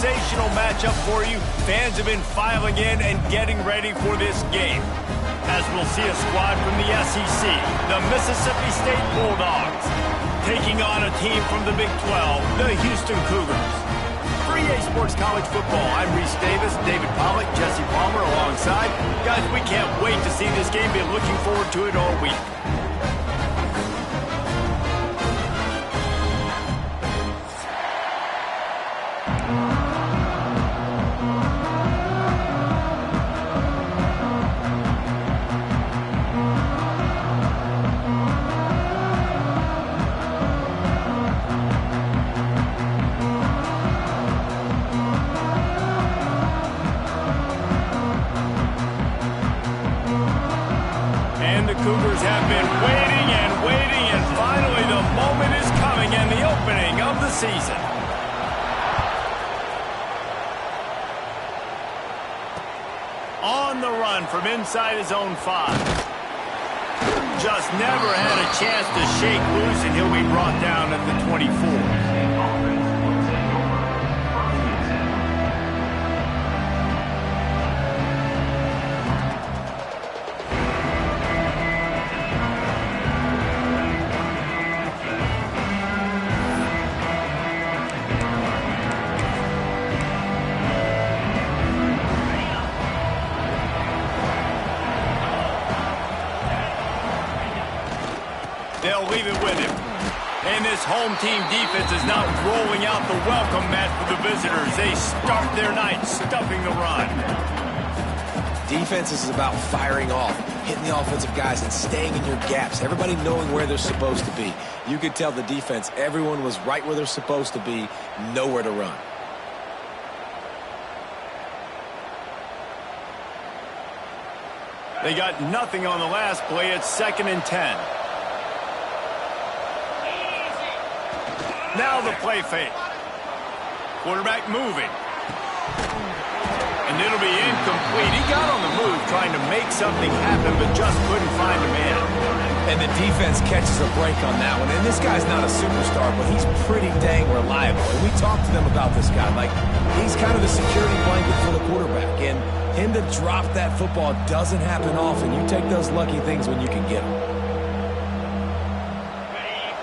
sensational matchup for you. Fans have been filing in and getting ready for this game. As we'll see a squad from the SEC, the Mississippi State Bulldogs, taking on a team from the Big 12, the Houston Cougars. For EA Sports College Football, I'm Reese Davis, David Pollack, Jesse Palmer alongside. Guys, we can't wait to see this game. Been looking forward to it all week. Cougars have been waiting and waiting, and finally the moment is coming and the opening of the season. On the run from inside his own 5. Just never had a chance to shake loose, and he'll be brought down at the 24. They'll leave it with him. And this home team defense is now rolling out the welcome mat for the visitors. They start their night stuffing the run. Defense is about firing off, hitting the offensive guys and staying in your gaps. Everybody knowing where they're supposed to be. You could tell the defense, everyone was right where they're supposed to be, nowhere to run. They got nothing on the last play. It's 2nd and 10. Now the play fake. Quarterback moving. And it'll be incomplete. He got on the move trying to make something happen, but just couldn't find a man. And the defense catches a break on that one. And this guy's not a superstar, but he's pretty dang reliable. And we talked to them about this guy. Like, he's kind of the security blanket for the quarterback. And him to drop that football doesn't happen often. You take those lucky things when you can get them.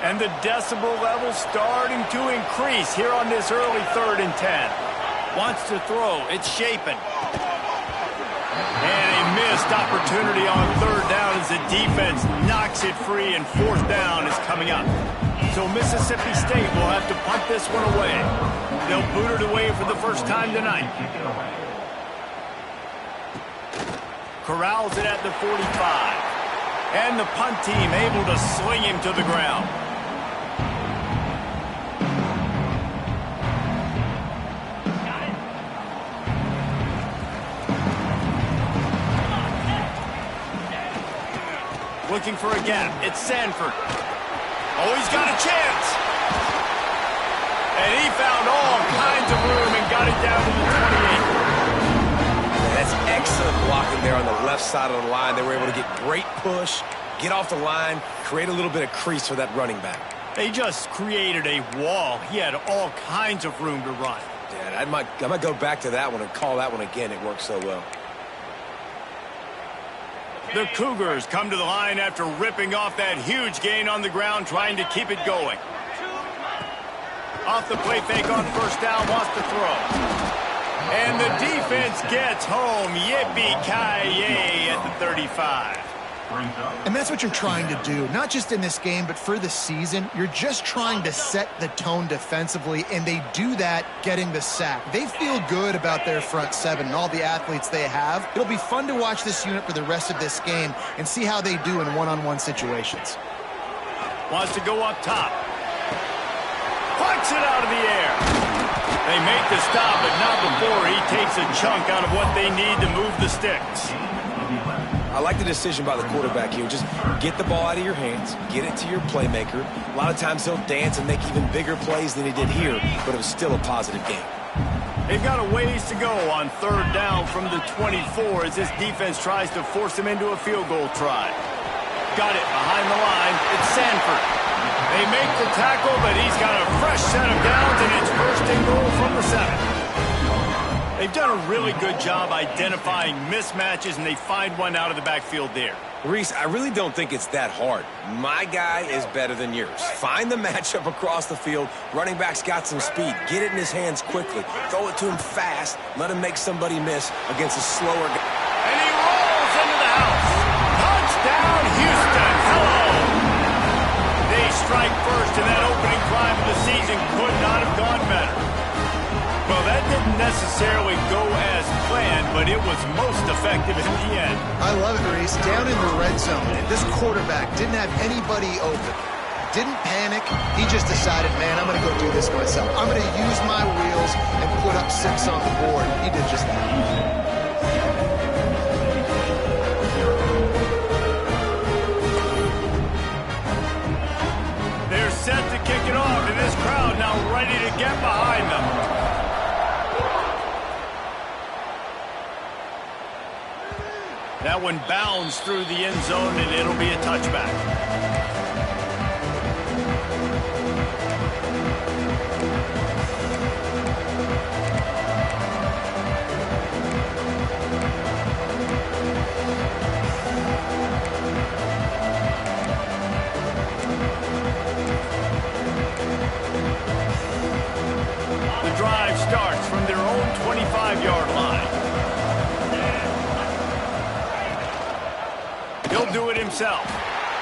And the decibel level starting to increase here on this early 3rd and 10. Wants to throw. It's Shapin. And a missed opportunity on 3rd down as the defense knocks it free, and 4th down is coming up. So Mississippi State will have to punt this one away. They'll boot it away for the first time tonight. Corrals it at the 45. And the punt team able to sling him to the ground. Looking for a gap. It's Sanford. Oh, he's got a chance. And he found all kinds of room and got it down to the 28. That's excellent blocking there on the left side of the line. They were able to get great push, get off the line, create a little bit of crease for that running back. They just created a wall. He had all kinds of room to run. Yeah, I might go back to that one and call that one again. It worked so well. The Cougars come to the line after ripping off that huge gain on the ground, trying to keep it going. Off the play fake on 1st down, wants to throw. And the defense gets home. Yippee-ki-yay at the 35. And that's what you're trying to do, not just in this game, but for the season. You're just trying to set the tone defensively, and they do that getting the sack. They feel good about their front 7 and all the athletes they have. It'll be fun to watch this unit for the rest of this game and see how they do in one-on-one situations. Wants to go up top. Plucks it out of the air. They make the stop, but not before he takes a chunk out of what they need to move the sticks. I like the decision by the quarterback here. Just get the ball out of your hands, get it to your playmaker. A lot of times he'll dance and make even bigger plays than he did here, but it was still a positive game. They've got a ways to go on 3rd down from the 24 as this defense tries to force him into a field goal try. Got it behind the line. It's Sanford. They make the tackle, but he's got a fresh set of downs, and it's 1st and goal from the 7. They've done a really good job identifying mismatches, and they find one out of the backfield there. Reese, I really don't think it's that hard. My guy is better than yours. Find the matchup across the field. Running back's got some speed. Get it in his hands quickly. Throw it to him fast. Let him make somebody miss against a slower guy. And he rolls into the house. Touchdown, Houston. Hello. They strike first, and that opening drive of the season could not have gone better. Well, that didn't necessarily go as planned, but it was most effective in the end. I love it, Reese. Down in the red zone, this quarterback didn't have anybody open. Didn't panic. He just decided, man, I'm going to go do this myself. I'm going to use my wheels and put up 6 on the board. He did just that. They're set to kick it off, and this crowd now ready to get behind them. That one bounds through the end zone, and it'll be a touchback. The drive starts from their own 25-yard line. He'll do it himself.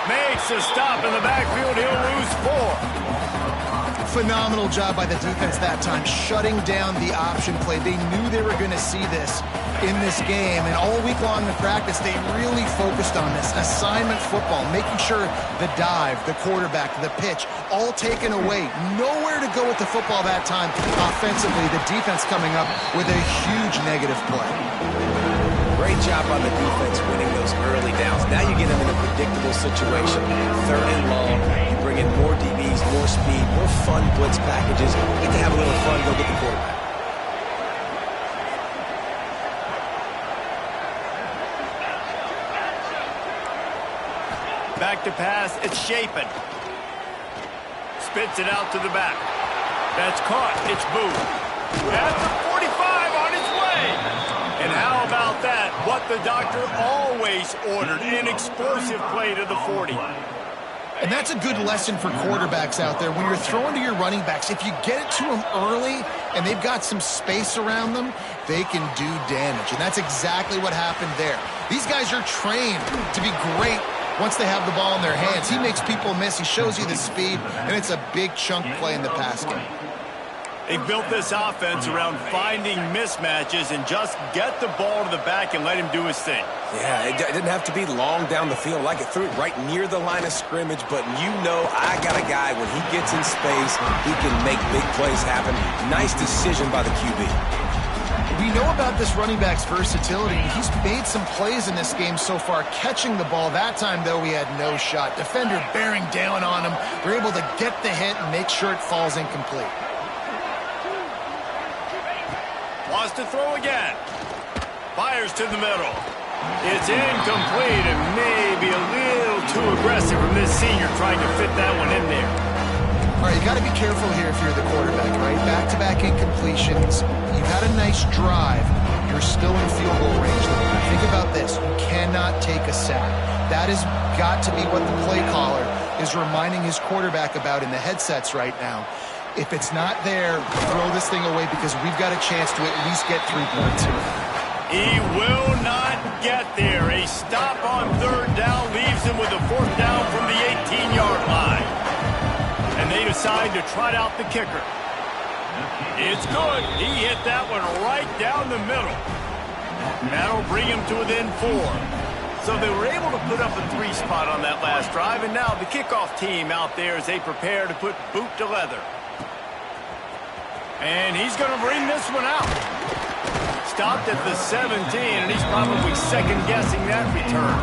Makes a stop in the backfield. He'll lose 4. Phenomenal job by the defense that time, shutting down the option play. They knew they were going to see this in this game, and all week long in practice, they really focused on this. Assignment football, making sure the dive, the quarterback, the pitch, all taken away. Nowhere to go with the football that time offensively. The defense coming up with a huge negative play. Great job on the defense winning those early downs. Now you get them in a predictable situation. 3rd and long. You bring in more DBs, more speed, more fun blitz packages. Get to have a little fun, go get the quarterback. Back to pass. It's Chapin. Spits it out to the back. That's caught. It's Booth. At the 45 on its way. And how about that? What the doctor always ordered, an explosive play to the 40. And that's a good lesson for quarterbacks out there. When you're throwing to your running backs, if you get it to them early and they've got some space around them, they can do damage. And that's exactly what happened there. These guys are trained to be great once they have the ball in their hands. He makes people miss. He shows you the speed, and it's a big chunk play in the pass game. They built this offense around finding mismatches and just get the ball to the back and let him do his thing. Yeah, it didn't have to be long down the field. Like it threw it right near the line of scrimmage, but you know I got a guy, when he gets in space, he can make big plays happen. Nice decision by the QB. We know about this running back's versatility. He's made some plays in this game so far, catching the ball. That time, though, he had no shot. Defender bearing down on him. They're able to get the hit and make sure it falls incomplete. Wants to throw again. Fires to the middle. It's incomplete and maybe a little too aggressive from this senior trying to fit that one in there. All right, you got to be careful here if you're the quarterback, right? Back-to-back incompletions. You've had a nice drive. You're still in field goal range. Think about this. You cannot take a sack. That has got to be what the play caller is reminding his quarterback about in the headsets right now. If it's not there, throw this thing away because we've got a chance to at least get 3 points here. He will not get there. A stop on 3rd down leaves him with a 4th down from the 18-yard line. And they decide to trot out the kicker. It's good. He hit that one right down the middle. That'll bring him to within 4. So they were able to put up a 3 spot on that last drive, and now the kickoff team out there as they prepare to put boot to leather. And he's going to bring this one out. Stopped at the 17, and he's probably second-guessing that return.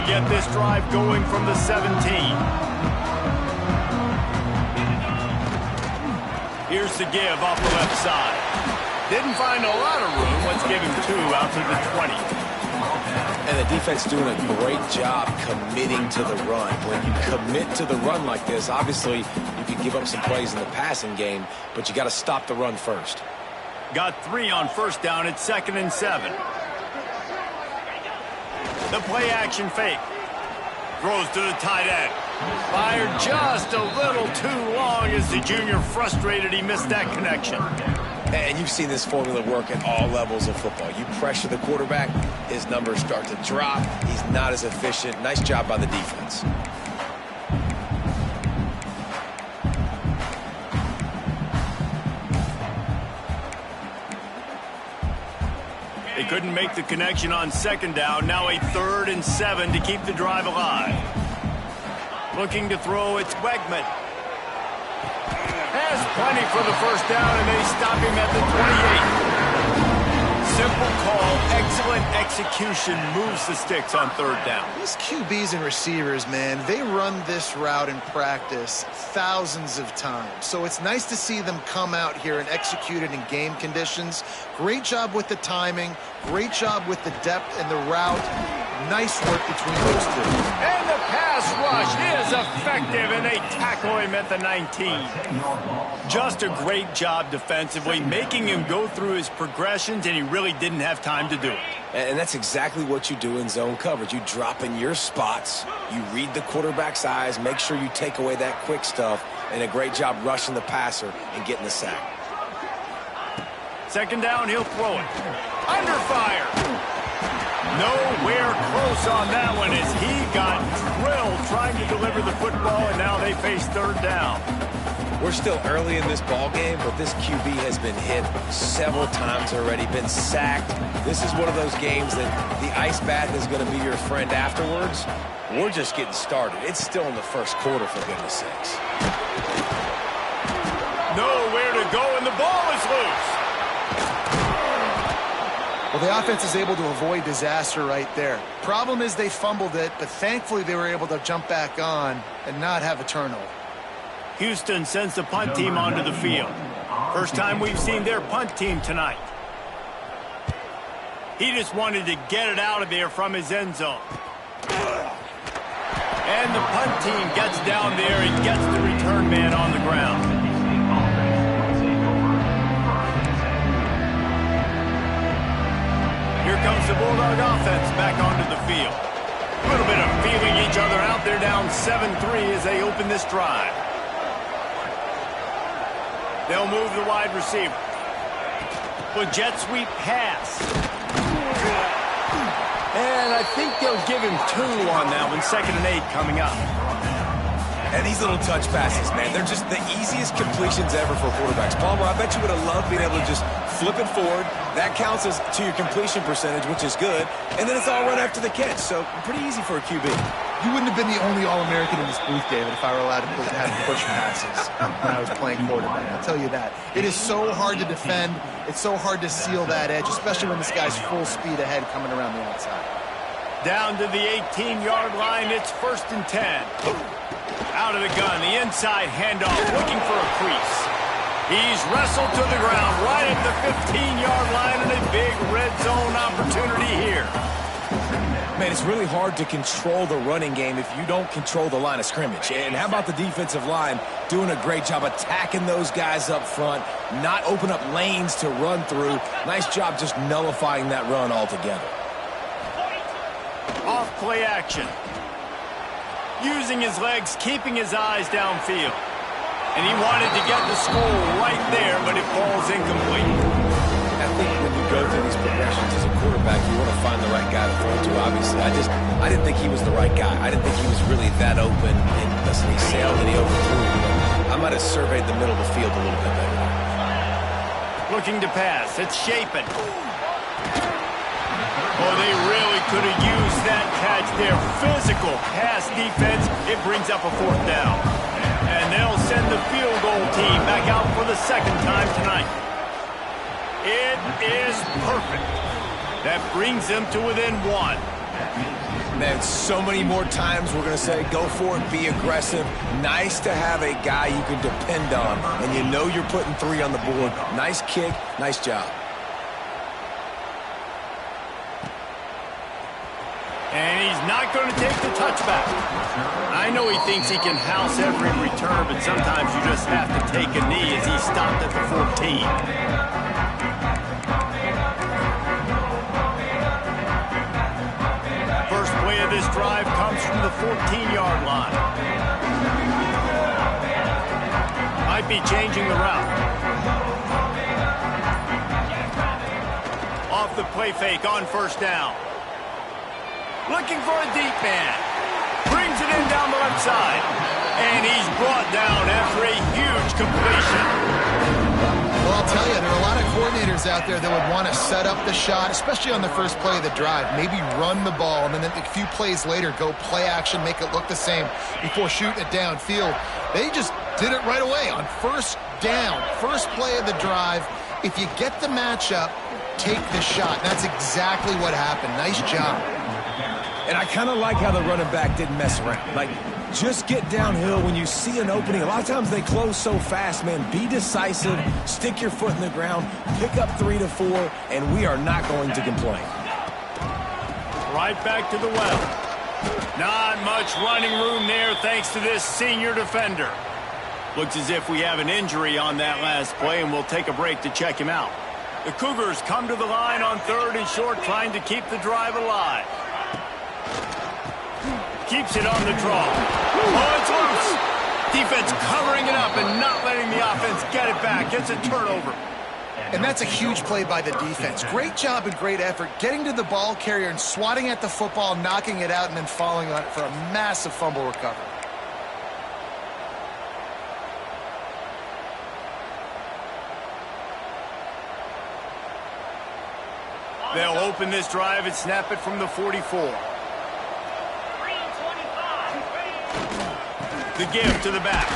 Get this drive going from the 17. Here's the give off the left side. Didn't find a lot of room. Let's give him 2 out to the 20. And the defense doing a great job committing to the run. When you commit to the run like this, obviously you can give up some plays in the passing game, but you got to stop the run first. Got 3 on first down. It's 2nd and 7. The play action fake. Throws to the tight end. Fired just a little too long as the junior frustrated he missed that connection. And you've seen this formula work at all levels of football. You pressure the quarterback, his numbers start to drop. He's not as efficient. Nice job by the defense. They couldn't make the connection on 2nd down. Now a 3rd and 7 to keep the drive alive. Looking to throw, it's Wegman. Has plenty for the first down, and they stop him at the 28. Simple call, excellent execution, moves the sticks on 3rd down. These QBs and receivers, man, they run this route in practice thousands of times. So it's nice to see them come out here and execute it in game conditions. Great job with the timing, great job with the depth and the route. Nice work between those two. And the pass rush is effective, and they tackle him at the 19. Just a great job defensively, making him go through his progressions, and he really didn't have time to do it. And that's exactly what you do in zone coverage. You drop in your spots, you read the quarterback's eyes, make sure you take away that quick stuff, and a great job rushing the passer and getting the sack. 2nd down, he'll throw it. Under fire. Nowhere close on that one as he got drilled trying to deliver the football, and now they face 3rd down. We're still early in this ball game, but this QB has been hit several times already, been sacked. This is one of those games that the ice bath is going to be your friend afterwards. We're just getting started. It's still in the 1st quarter, for goodness sakes. Nowhere to go, and the ball is loose. Well, the offense is able to avoid disaster right there. Problem is they fumbled it, but thankfully they were able to jump back on and not have a turnover. Houston sends the punt team onto the field. First time we've seen their punt team tonight. He just wanted to get it out of there from his end zone. And the punt team gets down there and gets the return man on the ground. Here comes the Bulldog offense back onto the field. A little bit of feeling each other out there, down 7-3 as they open this drive. They'll move the wide receiver. With jet sweep pass. And I think they'll give him 2 on that one. 2nd and 8 coming up. And these little touch passes, man, they're just the easiest completions ever for quarterbacks. Palmer, I bet you would have loved being able to just flip it forward. That counts as to your completion percentage, which is good. And then it's all run after the catch, so pretty easy for a QB. You wouldn't have been the only All-American in this booth, David, if I were allowed to have push passes when I was playing quarterback. I'll tell you that. It is so hard to defend. It's so hard to seal that edge, especially when this guy's full speed ahead coming around the outside. Down to the 18-yard line, it's 1st and 10. Out of the gun, the inside handoff, looking for a crease. He's wrestled to the ground right at the 15-yard line, and a big red zone opportunity here. Man, it's really hard to control the running game if you don't control the line of scrimmage. And how about the defensive line doing a great job attacking those guys up front, not open up lanes to run through. Nice job just nullifying that run altogether. Off play action. Using his legs, keeping his eyes downfield. And he wanted to get the score right there, but it falls incomplete. I think when you go through these progressions as a quarterback, you want to find the right guy to throw to, obviously. I didn't think he was the right guy. I didn't think he was really that open. And listen, he sailed and he overthrew. I might have surveyed the middle of the field a little bit better. Looking to pass. It's Chapin. Oh, they really could have used that catch there. Physical pass defense. It brings up a 4th down. And they'll send the field goal team back out for the 2nd time tonight. It is perfect. That brings them to within 1. Man, so many more times we're going to say, go for it, be aggressive. Nice to have a guy you can depend on, and you know you're putting 3 on the board. Nice kick, nice job. And he's not going to take the touchback. I know he thinks he can house every return, but sometimes you just have to take a knee as he stopped at the 14. First play of this drive comes from the 14-yard line. Might be changing the route. Off the play fake on first down. Looking for a deep man. Brings it in down the left side. And he's brought down after a huge completion. Well, I'll tell you, there are a lot of coordinators out there that would want to set up the shot, especially on the first play of the drive. Maybe run the ball, and then a few plays later, go play action, make it look the same before shooting it downfield. They just did it right away on first down. First play of the drive. If you get the matchup, take the shot. That's exactly what happened. Nice job. And I kind of like how the running back didn't mess around. Like, just get downhill when you see an opening. A lot of times they close so fast, man. Be decisive, stick your foot in the ground, pick up 3 to 4, and we are not going to complain. Right back to the well. Not much running room there thanks to this senior defender. Looks as if we have an injury on that last play, and we'll take a break to check him out. The Cougars come to the line on 3rd and short, trying to keep the drive alive. Keeps it on the draw. Oh, it's loose. Defense covering it up and not letting the offense get it back. Gets a turnover. And that's a huge play by the defense. Great job and great effort getting to the ball carrier and swatting at the football, knocking it out, and then falling on it for a massive fumble recovery. They'll open this drive and snap it from the 44. The give to the back.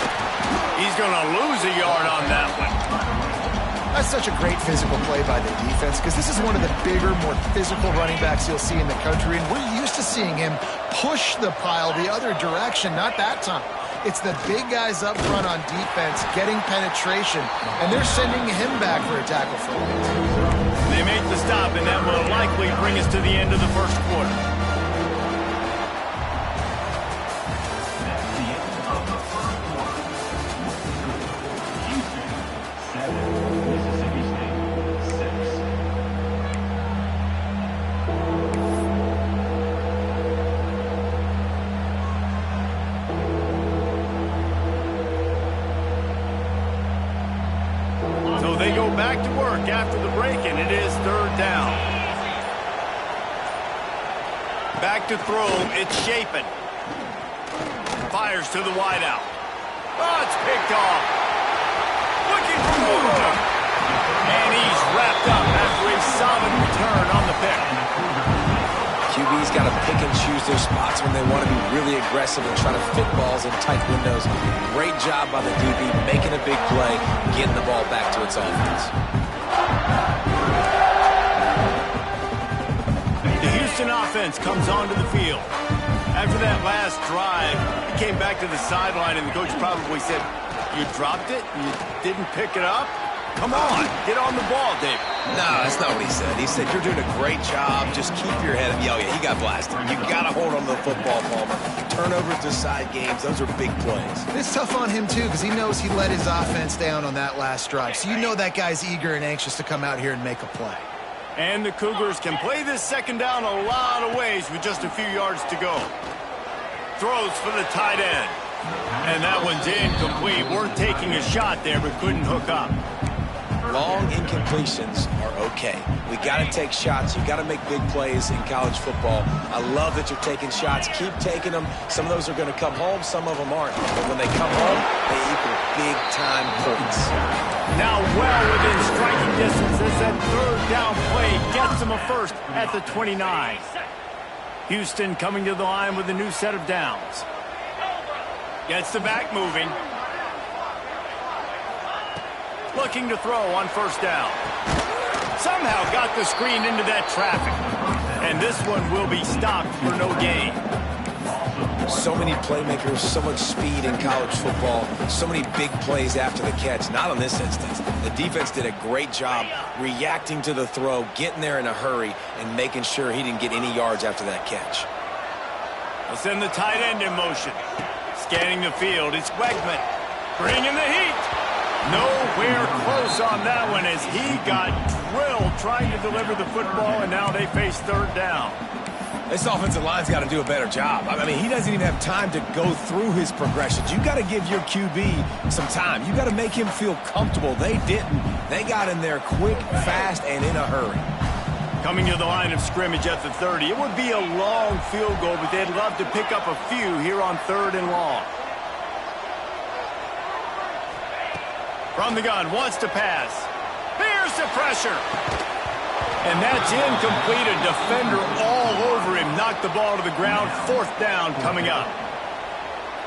He's going to lose a yard on that one. That's such a great physical play by the defense because this is one of the bigger, more physical running backs you'll see in the country, and we're used to seeing him push the pile the other direction. Not that time. It's the big guys up front on defense getting penetration, and they're sending him back for a tackle for it. They make the stop, and that will likely bring us to the end of the first quarter. They go back to work after the break, and it is 3rd down. Back to throw. It's Chapin. Fires to the wideout. Oh, it's picked off. Looking for more. And he's wrapped up after a solid return on the pick. QB's got to pick and choose their spots when they want to be really aggressive and try to fit balls in tight windows. Great job by the DB, making a big play, getting the ball back to its offense. The Houston offense comes onto the field. After that last drive, he came back to the sideline, and the coach probably said, "You dropped it? You didn't pick it up? Come on, get on the ball, David." No, that's not what he said. He said, you're doing a great job. Just keep your head up. Yeah, he got blasted. You got to hold on to the football, Palmer. Turnovers decide games. Those are big plays. It's tough on him, too, because he knows he let his offense down on that last drive. So you know that guy's eager and anxious to come out here and make a play. And the Cougars can play this second down a lot of ways with just a few yards to go. Throws for the tight end. And that one's incomplete. We're taking a shot there, but couldn't hook up. Long incompletions are okay. We got to take shots. You got to make big plays in college football. I love that you're taking shots. Keep taking them. Some of those are going to come home. Some of them aren't. But when they come home, they equal big-time points. Now well within striking distance as that 3rd down play gets them a first at the 29. Houston coming to the line with a new set of downs. Gets the back moving. Looking to throw on first down. Somehow got the screen into that traffic. And this one will be stopped for no gain. So many playmakers, so much speed in college football, so many big plays after the catch. Not in this instance. The defense did a great job reacting to the throw, getting there in a hurry, and making sure he didn't get any yards after that catch. They'll send the tight end in motion. Scanning the field, it's Wegman. Bringing the heat. Nowhere close on that one as he got drilled trying to deliver the football, and now they face third down. This offensive line's got to do a better job. I mean, he doesn't even have time to go through his progressions. You got to give your QB some time. You got to make him feel comfortable. They didn't. They got in there quick, fast, and in a hurry. Coming to the line of scrimmage at the 30. It would be a long field goal, but they'd love to pick up a few here on 3rd and long. From the gun, wants to pass. Here's the pressure. And that's incomplete. A defender all over him. Knocked the ball to the ground. 4th down coming up.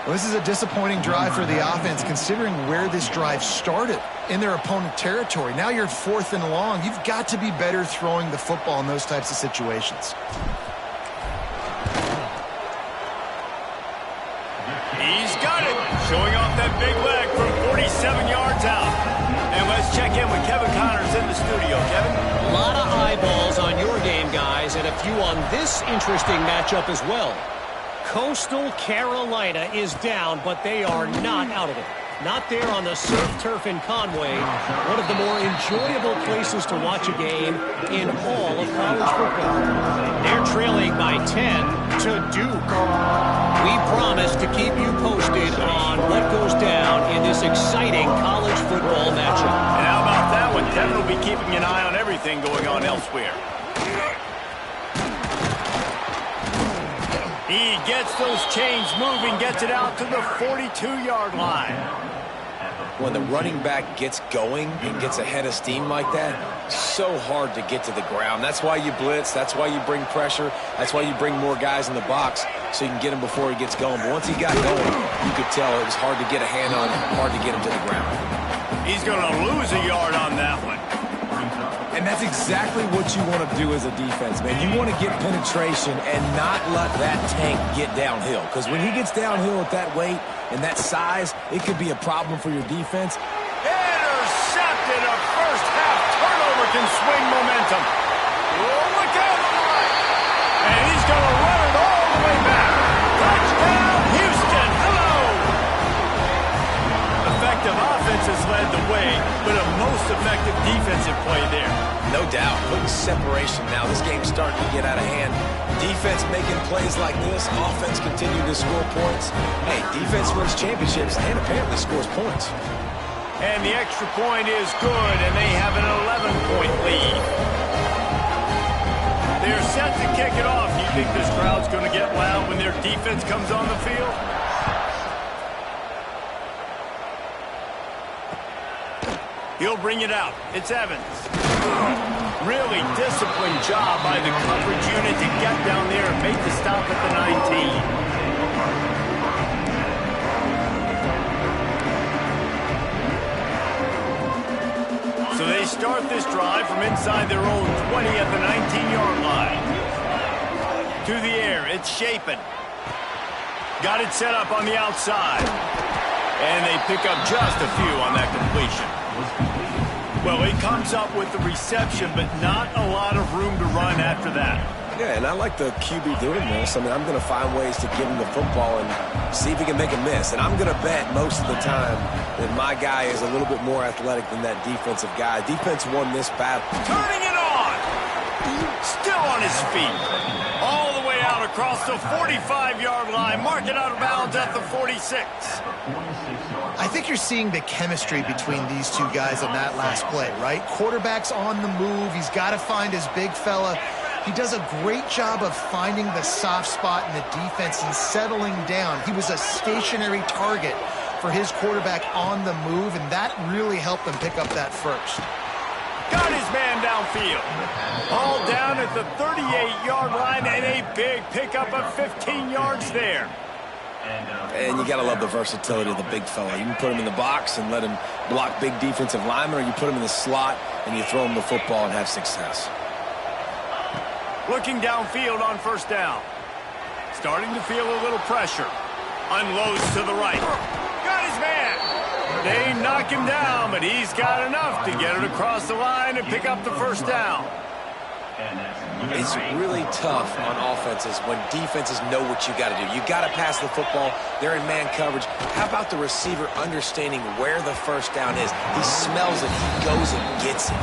Well, this is a disappointing drive for the offense considering where this drive started in their opponent territory. Now you're 4th and long. You've got to be better throwing the football in those types of situations. He's got it. Showing off that big leg from 47 yards out. And let's check in with Kevin Connors in the studio. Kevin? A lot of eyeballs on your game, guys, and a few on this interesting matchup as well. Coastal Carolina is down, but they are not out of it. Not there on the surf turf in Conway, one of the more enjoyable places to watch a game in all of college football. They're trailing by 10 to Duke. We promise to keep you posted on what goes down in this exciting college football matchup. And how about that one? Kevin will be keeping an eye on everything going on elsewhere. He gets those chains moving, gets it out to the 42-yard line. When the running back gets going and gets ahead of steam like that, so hard to get to the ground. That's why you blitz. That's why you bring pressure. That's why you bring more guys in the box so you can get him before he gets going. But once he got going, you could tell it was hard to get a hand on him, hard to get him to the ground. He's going to lose a yard on that one. And that's exactly what you want to do as a defense, man. You want to get penetration and not let that tank get downhill. Because when he gets downhill at that weight and that size, it could be a problem for your defense. Intercepted. A first half turnover can swing momentum. Oh, look out on the right. And he's going to run it all the way back. Touchdown, Houston. Hello. Effective offense has led the way, but a most effective defensive play there. No doubt. Putting separation now. This game's starting to get out of hand. Defense making plays like this. Offense continue to score points. Hey, defense wins championships and apparently scores points. And the extra point is good, and they have an 11-point lead. They're set to kick it off. Do you think this crowd's going to get loud when their defense comes on the field? He'll bring it out. It's Evans. Really disciplined job by the coverage unit to get down there and make the stop at the 19. So they start this drive from inside their own 20 at the 19-yard line. To the air, it's Chapin. Got it set up on the outside. And they pick up just a few on that completion. Well, he comes up with the reception, but not a lot of room to run after that. Yeah, and I like the QB doing this. I mean, I'm going to find ways to give him the football and see if he can make a miss. And I'm going to bet most of the time that my guy is a little bit more athletic than that defensive guy. Defense won this battle. Turning it on! Still on his feet. All the way out across the 45-yard line. Mark it out of bounds at the 46. I think you're seeing the chemistry between these two guys on that last play, right? Quarterback's on the move. He's got to find his big fella. He does a great job of finding the soft spot in the defense and settling down. He was a stationary target for his quarterback on the move, and that really helped them pick up that first. Got his man downfield. All down at the 38-yard line, and a big pickup of 15 yards there. And you got to love the versatility of the big fella. You can put him in the box and let him block big defensive linemen, or you put him in the slot and you throw him the football and have success. Looking downfield on first down. Starting to feel a little pressure. Unloads to the right. Got his man. They knock him down, but he's got enough to get it across the line and pick up the first down. It's really tough on offenses when defenses know what you got to do. You got to pass the football. They're in man coverage. How about the receiver understanding where the first down is? He smells it. He goes and gets it.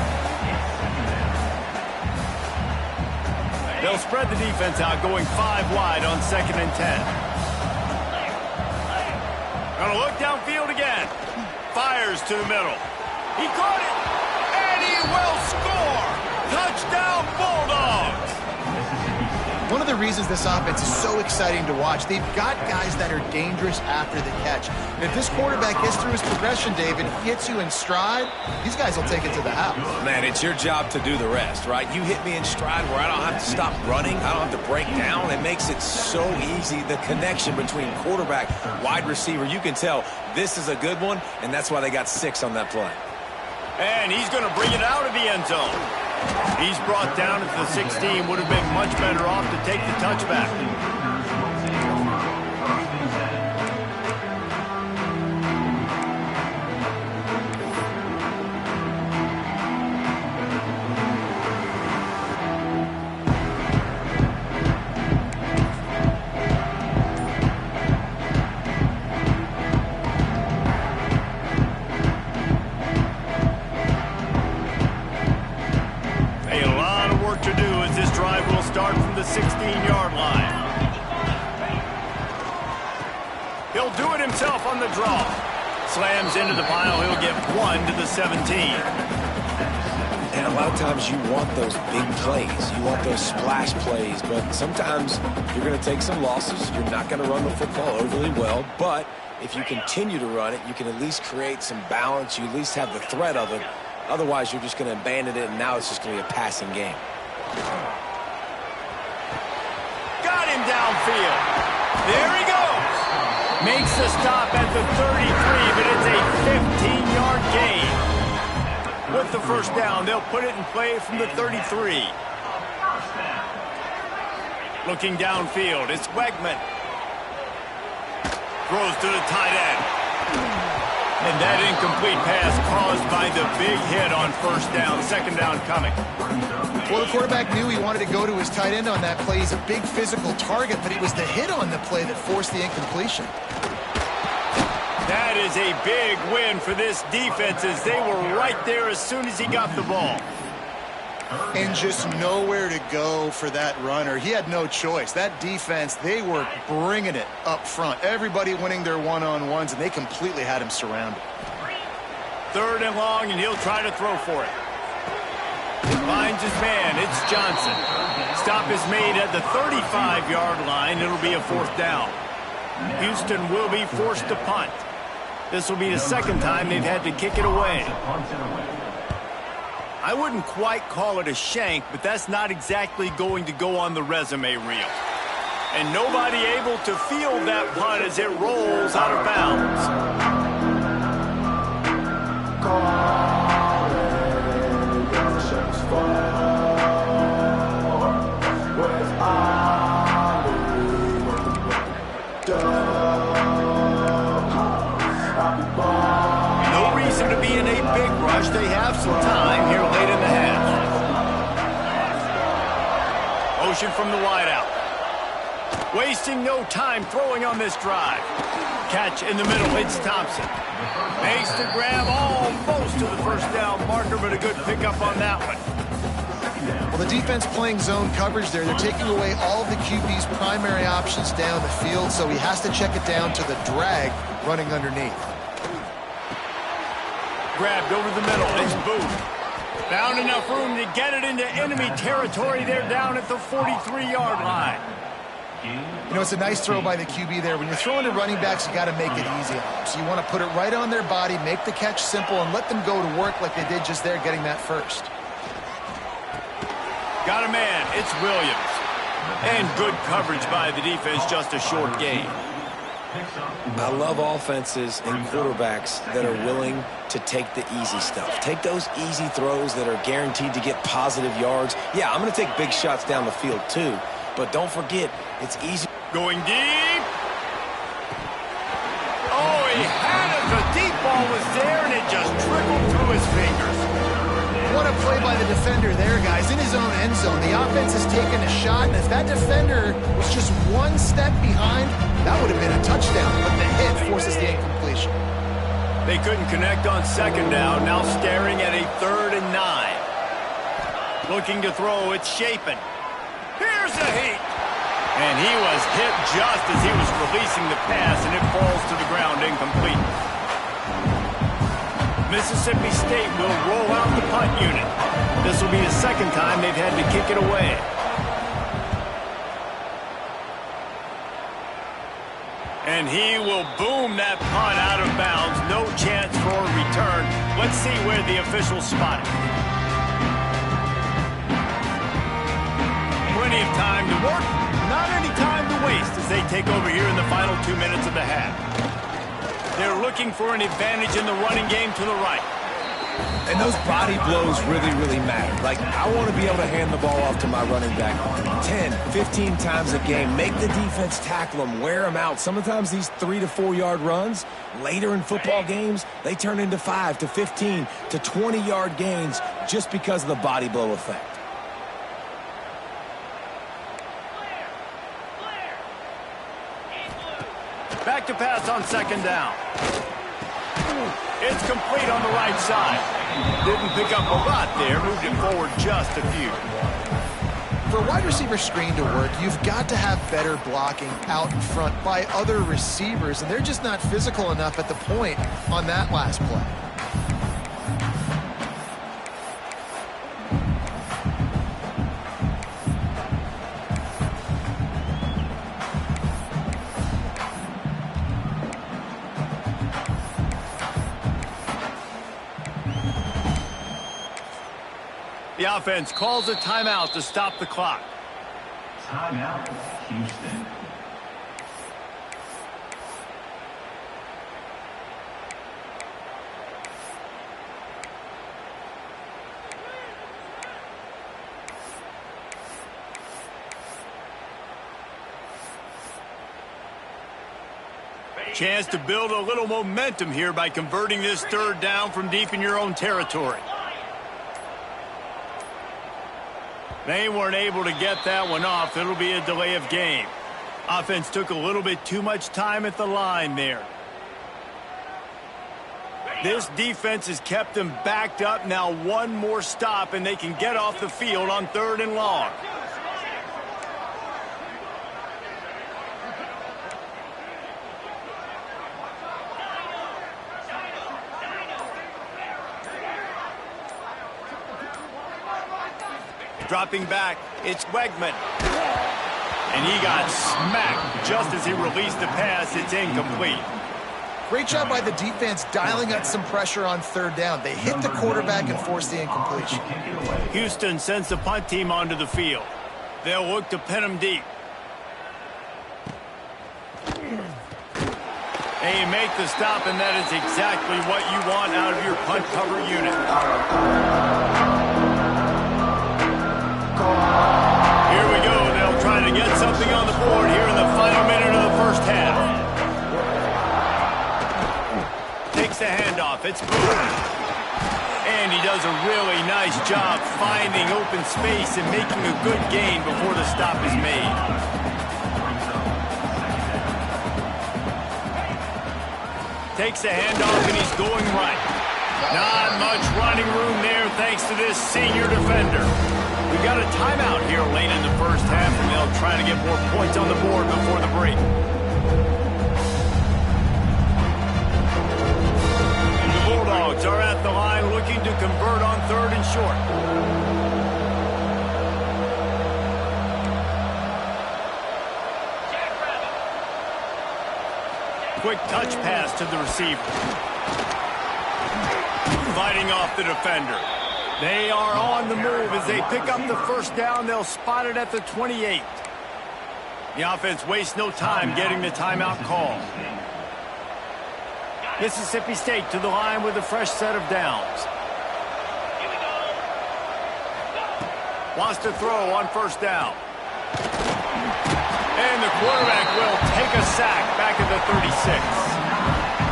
They'll spread the defense out, going 5 wide on 2nd and 10. Gonna look downfield again. Fires to the middle. He caught it, and he will score. Touchdown, Bulldogs. One of the reasons this offense is so exciting to watch, they've got guys that are dangerous after the catch. And if this quarterback gets through his progression, David, hits you in stride, these guys will take it to the house. Man, it's your job to do the rest, right? You hit me in stride where I don't have to stop running. I don't have to break down. It makes it so easy. The connection between quarterback, wide receiver, you can tell this is a good one, and that's why they got 6 on that play. And he's going to bring it out of the end zone. He's brought down at the 16. Would have been much better off to take the touchback. Start from the 16-yard line. He'll do it himself on the draw. Slams into the pile. He'll get 1 to the 17. And a lot of times you want those big plays. You want those splash plays. But sometimes you're going to take some losses. You're not going to run the football overly well. But if you continue to run it, you can at least create some balance. You at least have the threat of it. Otherwise, you're just going to abandon it, and now it's just going to be a passing game. Downfield. There he goes. Makes the stop at the 33, but it's a 15-yard gain. With the first down, they'll put it in play from the 33. Looking downfield, it's Wegman. Throws to the tight end. And that incomplete pass caused by the big hit on first down. 2nd down coming. Well, the quarterback knew he wanted to go to his tight end on that play. He's a big physical target, but it was the hit on the play that forced the incompletion. That is a big win for this defense as they were right there as soon as he got the ball. And just nowhere to go for that runner. He had no choice. That defense, they were bringing it up front. Everybody winning their one-on-ones, and they completely had him surrounded. 3rd and long, and he'll try to throw for it. Finds his man. It's Johnson. Stop is made at the 35-yard line. It'll be a 4th down. Houston will be forced to punt. This will be the 2nd time they've had to kick it away. I wouldn't quite call it a shank, but that's not exactly going to go on the resume reel. And nobody able to field that punt as it rolls out of bounds. No reason to be in a big rush. They have some time here late in the half. Motion from the wideout. Wasting no time throwing on this drive. Catch in the middle. It's Thompson. Makes the grab almost to the first down marker, but a good pickup on that one. Well, the defense playing zone coverage there. They're taking away all of the QB's primary options down the field, so he has to check it down to the drag running underneath. Grabbed over the middle. It's Booth. Found enough room to get it into enemy territory. They're down at the 43-yard line. You know, it's a nice throw by the QB there. When you're throwing to running backs, you got to make it easy on them. So you want to put it right on their body, make the catch simple, and let them go to work like they did just there, getting that first. Got a man. It's Williams. And good coverage by the defense, just a short gain. I love offenses and quarterbacks that are willing to take the easy stuff. Take those easy throws that are guaranteed to get positive yards. Yeah, I'm going to take big shots down the field too, but don't forget, it's easy. Going deep. Oh, he had it. The deep ball was there, and it just trickled through his fingers. What a play by the defender there, guys. In his own end zone, the offense has taken a shot, and if that defender was just one step behind, that would have been a touchdown, but the hit forces the incompletion. They couldn't connect on second down, now staring at a 3rd and 9. Looking to throw, it's Chapin. Here's a heat. And he was hit just as he was releasing the pass, and it falls to the ground incomplete. Mississippi State will roll out the punt unit. This will be the second time they've had to kick it away. And he will boom that punt out of bounds. No chance for a return. Let's see where the officials spot it. Plenty of time to work. Not any time to waste as they take over here in the final 2 minutes of the half. They're looking for an advantage in the running game to the right. And those body blows really, really matter. Like, I want to be able to hand the ball off to my running back 10, 15 times a game. Make the defense tackle them, wear them out. Sometimes these 3 to 4 yard runs, later in football games, they turn into 5 to 15 to 20 yard gains just because of the body blow effect. Back to pass on second down. It's complete on the right side. Didn't pick up a lot there. Moved it forward just a few. For a wide receiver screen to work, you've got to have better blocking out in front by other receivers, and they're just not physical enough at the point on that last play. The offense calls a timeout to stop the clock. Timeout, Houston. Chance to build a little momentum here by converting this 3rd down from deep in your own territory. They weren't able to get that one off. It'll be a delay of game. Offense took a little bit too much time at the line there. This defense has kept them backed up. Now one more stop, and they can get off the field on 3rd and long. Dropping back, it's Wegman. And he got smacked just as he released the pass. It's incomplete. Great job by the defense dialing up some pressure on 3rd down. They hit the quarterback and forced the incompletion. Houston sends the punt team onto the field. They'll look to pin them deep. And you make the stop, and that is exactly what you want out of your punt cover unit. Here we go. They'll try to get something on the board here in the final minute of the first half. Takes the handoff. It's Boone. And he does a really nice job finding open space and making a good gain before the stop is made. Takes the handoff, and he's going right. Not much running room there thanks to this senior defender. We've got a timeout here late in the first half, and they'll try to get more points on the board before the break. The Bulldogs are at the line looking to convert on 3rd and short. Quick touch pass to the receiver. Fighting off the defender. They are on the move as they pick up the 1st down. They'll spot it at the 28. The offense wastes no time getting the timeout call. Mississippi State to the line with a fresh set of downs. Wants to throw on first down. And the quarterback will take a sack back at the 36.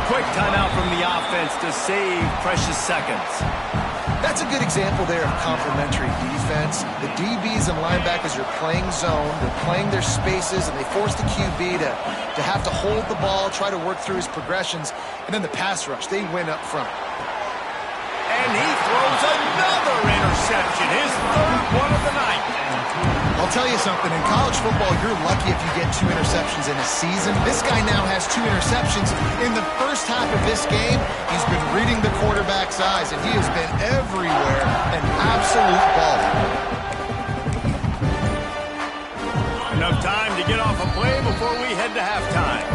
Quick timeout from the offense to save precious seconds. That's a good example there of complementary defense. The DBs and linebackers are playing zone, they're playing their spaces, and they force the QB to have to hold the ball, try to work through his progressions, and then the pass rush, they win up front. And he throws another interception, his third one of the night. I'll tell you something, in college football, you're lucky if you get 2 interceptions in a season. This guy now has 2 interceptions. In the first half of this game, he's been reading the quarterback's eyes, and he has been everywhere, an absolute baller. Enough time to get off a play before we head to halftime.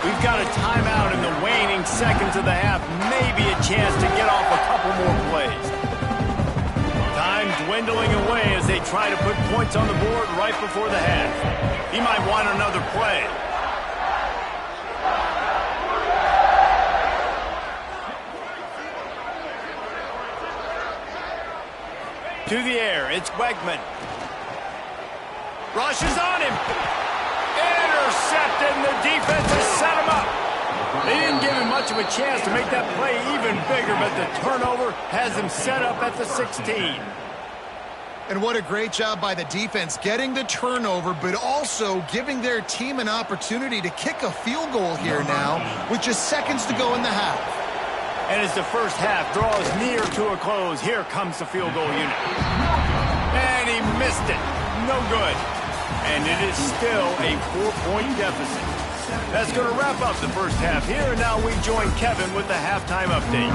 We've got a timeout in the waning seconds of the half, maybe a chance to get off a couple more plays. Time dwindling away as they try to put points on the board right before the half. He might want another play. To the air, it's Wegman. Rushes on him. Intercepted, and the defense has set him up. They didn't give him much of a chance to make that play even bigger, but the turnover has him set up at the 16. And what a great job by the defense getting the turnover, but also giving their team an opportunity to kick a field goal here now with just seconds to go in the half. And as the first half draws near to a close, here comes the field goal unit. And he missed it. No good. And it is still a 4-point deficit. That's going to wrap up the first half here, and now we join Kevin with the halftime update.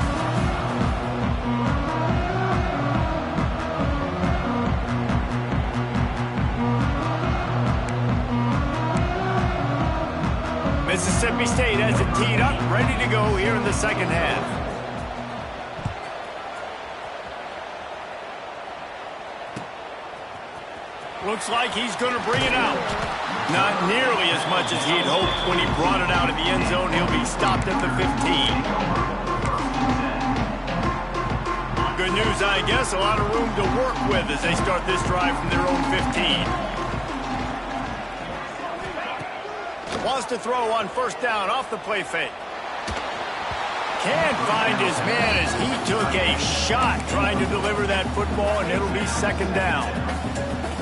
Mississippi State has it teed up, ready to go here in the second half. Looks like he's going to bring it out. Not nearly as much as he'd hoped when he brought it out of the end zone. He'll be stopped at the 15. Good news, I guess. A lot of room to work with as they start this drive from their own 15. Wants to throw on first down off the play fake. Can't find his man as he took a shot trying to deliver that football, and it'll be second down.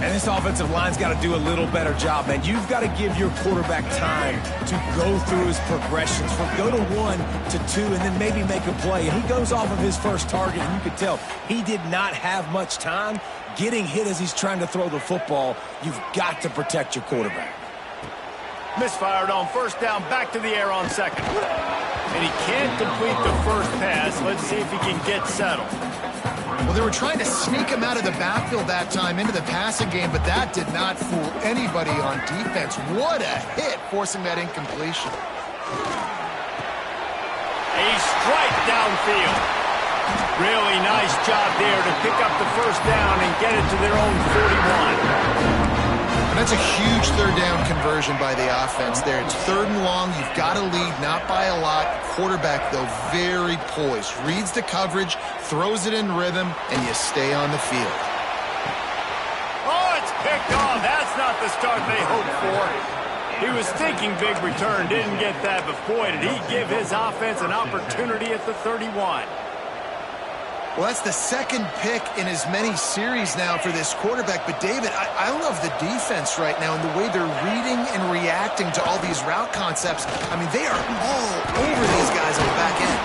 And this offensive line's got to do a little better job, man. You've got to give your quarterback time to go through his progressions from go to 1 to 2 and then maybe make a play. And he goes off of his first target, and you can tell he did not have much time getting hit as he's trying to throw the football. You've got to protect your quarterback. Misfired on first down, back to the air on second. And he can't complete the first pass. Let's see if he can get settled. Well, they were trying to sneak him out of the backfield that time into the passing game, but that did not fool anybody on defense. What a hit, forcing that incompletion. A strike downfield. Really nice job there to pick up the first down and get it to their own 41. And that's a huge third down conversion by the offense there. It's 3rd and long. You've got to lead, not by a lot. Quarterback, though, very poised. Reads the coverage, throws it in rhythm, and you stay on the field. Oh, it's picked off. That's not the start they hoped for. He was thinking big return, didn't get that, but boy, did he give his offense an opportunity at the 31. Well, that's the second pick in as many series now for this quarterback. But, David, I love the defense right now and the way they're reading and reacting to all these route concepts. I mean, they are all over these guys on the back end.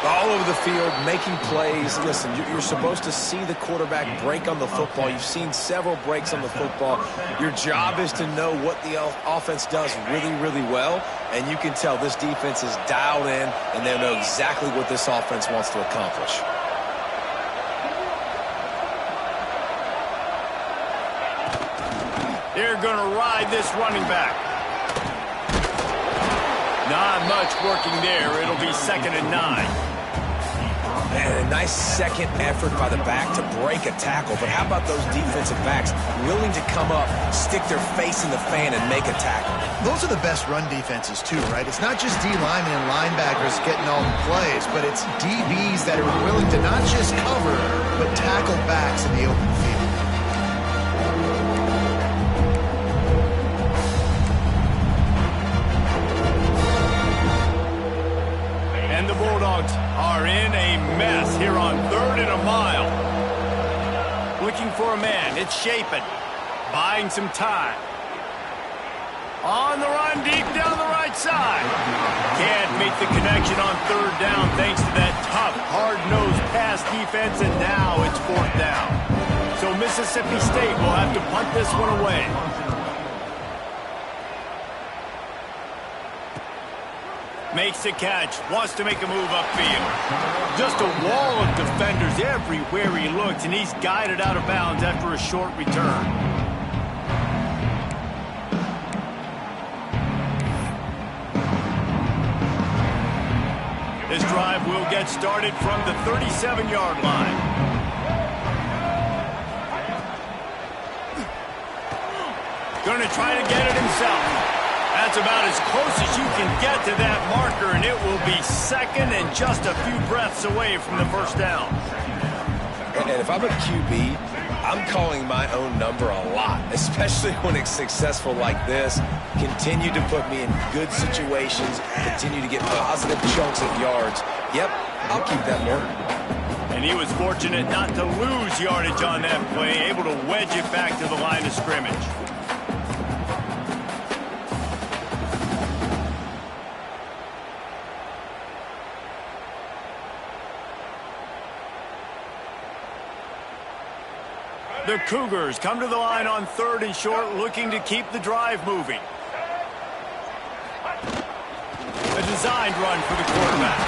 All over the field, making plays. Listen, you're supposed to see the quarterback break on the football. You've seen several breaks on the football. Your job is to know what the offense does really, really well. And you can tell this defense is dialed in, and they know exactly what this offense wants to accomplish. They're going to ride this running back. Not much working there. It'll be 2nd and 9. And a nice second effort by the back to break a tackle. But how about those defensive backs willing to come up, stick their face in the fan, and make a tackle? Those are the best run defenses, too, right? It's not just D linemen and linebackers getting all the plays, but it's DBs that are willing to not just cover, but tackle backs in the open field. And the Bulldogs are in a mess here on 3rd and a mile. Looking for a man. It's Chapin. Buying some time. On the run, deep down the right side. Can't make the connection on 3rd down thanks to that tough, hard-nosed pass defense, and now it's 4th down. So Mississippi State will have to punt this one away. Makes the catch, wants to make a move upfield. Just a wall of defenders everywhere he looks, and he's guided out of bounds after a short return. This drive will get started from the 37-yard line. Going to try to get it himself. That's about as close as you can get to that marker, and it will be 2nd and just a few breaths away from the 1st down. And if I'm a QB, I'm calling my own number a lot, especially when it's successful like this. Continue to put me in good situations, continue to get positive chunks of yards. Yep, I'll keep that mark. And he was fortunate not to lose yardage on that play, able to wedge it back to the line of scrimmage. The Cougars come to the line on 3rd and short, looking to keep the drive moving. A designed run for the quarterback.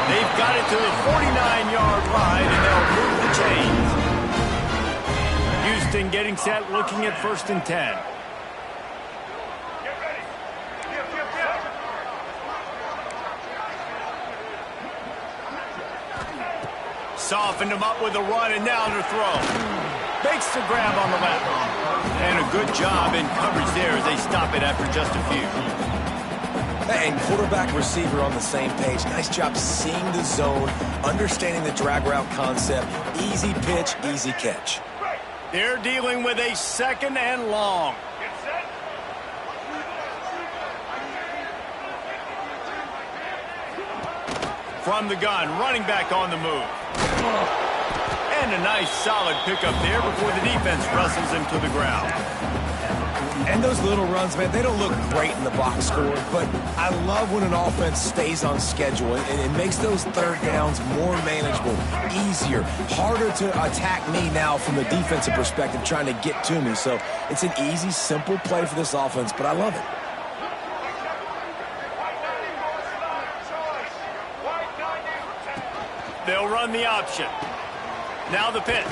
They've got it to the 49-yard line, and they'll move the chains. Houston getting set, looking at 1st and 10. Softened him up with a run, and now to throw. Makes the grab on the left. And a good job in coverage there as they stop it after just a few. And quarterback receiver on the same page. Nice job seeing the zone, understanding the drag route concept. Easy pitch, easy catch. They're dealing with a 2nd and long. From the gun, running back on the move. And a nice solid pickup there before the defense wrestles him to the ground. And those little runs, man, they don't look great in the box score, but I love when an offense stays on schedule, and it makes those 3rd downs more manageable, easier, harder to attack me now from the defensive perspective trying to get to me. So it's an easy, simple play for this offense, but I love it. They'll run the option. Now the pitch.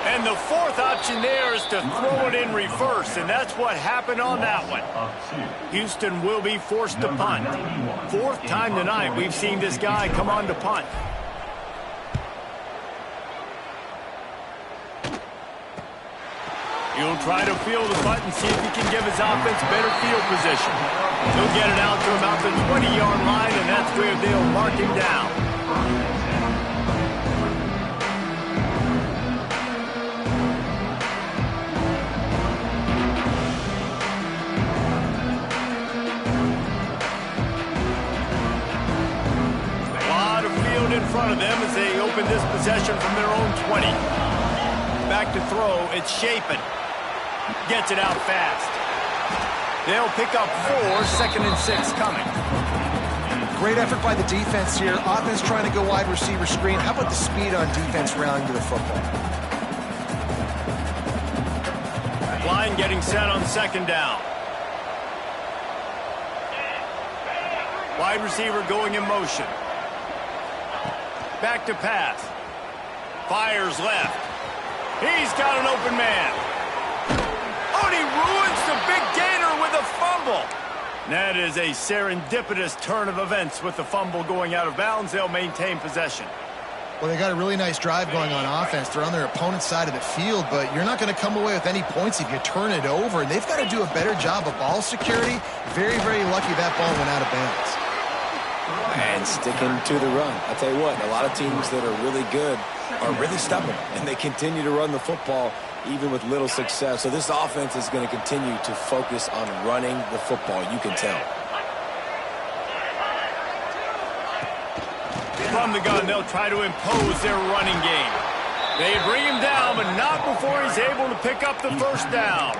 And the 4th option there is to throw it in reverse, and that's what happened on that one. Houston will be forced to punt. 4th time tonight we've seen this guy come on to punt. He'll try to feel the punt and see if he can give his offense better field position. He'll get it out to about the 20-yard line, and that's where they'll mark him down. In front of them as they open this possession from their own 20. Back to throw, it's Chapin. Gets it out fast. They'll pick up 4, 2nd and 6 coming. Great effort by the defense here. Offense trying to go wide receiver screen. How about the speed on defense rallying to the football? Line getting set on 2nd down. Wide receiver going in motion. Back to pass. Fires left. He's got an open man. Oh, and he ruins the big gainer with a fumble. That is a serendipitous turn of events with the fumble going out of bounds. They'll maintain possession. Well, they got a really nice drive going on offense. They're on their opponent's side of the field, but you're not going to come away with any points if you turn it over. And they've got to do a better job of ball security. Very, very lucky that ball went out of bounds. And sticking to the run. I'll tell you what, a lot of teams that are really good are really stubborn, and they continue to run the football even with little success. So this offense is going to continue to focus on running the football. You can tell. From the gun, they'll try to impose their running game. They bring him down, but not before he's able to pick up the first down.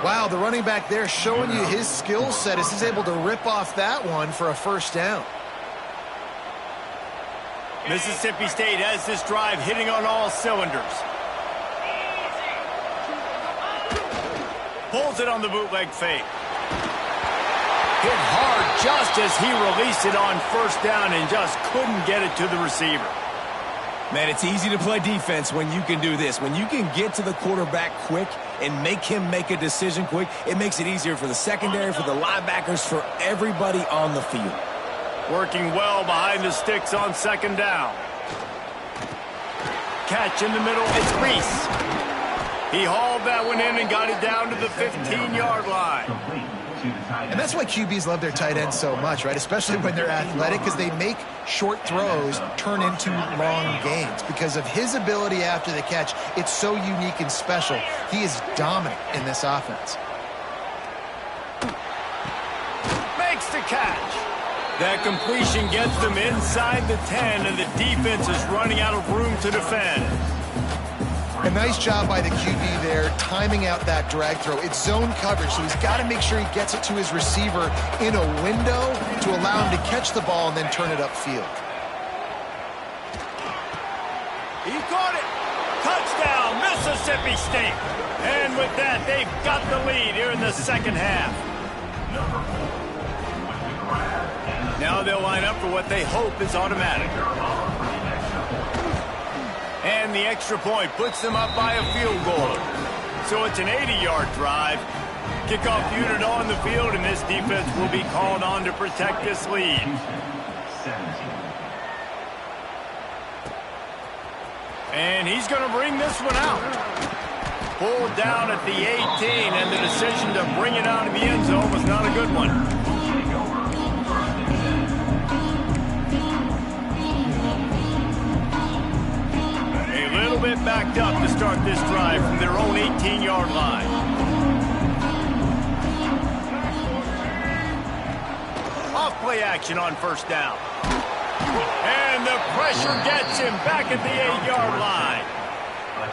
Wow, the running back there showing you his skill set as he's able to rip off that one for a first down. Mississippi State has this drive hitting on all cylinders. Pulls it on the bootleg fake. Hit hard just as he released it on first down and just couldn't get it to the receiver. Man, it's easy to play defense when you can do this. When you can get to the quarterback quick and make him make a decision quick, it makes it easier for the secondary, for the linebackers, for everybody on the field. Working well behind the sticks on second down. Catch in the middle, it's Reese. He hauled that one in and got it down to the 15-yard line. And that's why QBs love their tight ends so much, right? Especially when they're athletic, because they make short throws turn into long gains. Because of his ability after the catch, it's so unique and special. He is dominant in this offense. Makes the catch. That completion gets them inside the 10, and the defense is running out of room to defend. A nice job by the QB there, timing out that drag throw. It's zone coverage, so he's got to make sure he gets it to his receiver in a window to allow him to catch the ball and then turn it upfield. He caught it. Touchdown, Mississippi State. And with that, they've got the lead here in the second half. Now they'll line up for what they hope is automatic. And the extra point puts them up by a field goal. So it's an 80-yard drive. Kickoff unit on the field, and this defense will be called on to protect this lead. And he's going to bring this one out. Pulled down at the 18, and the decision to bring it out of the end zone was not a good one. A little bit backed up to start this drive from their own 18-yard line. Off play action on first down. And the pressure gets him back at the 8-yard line.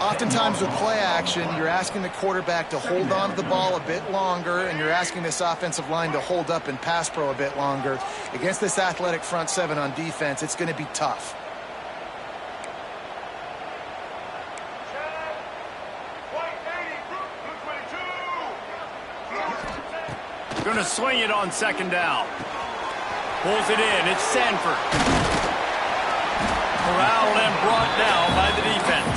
Oftentimes with play action, you're asking the quarterback to hold on to the ball a bit longer, and you're asking this offensive line to hold up and pass pro a bit longer. Against this athletic front seven on defense, it's going to be tough. Going to swing it on second down. Pulls it in. It's Sanford. Corralled and brought down by the defense.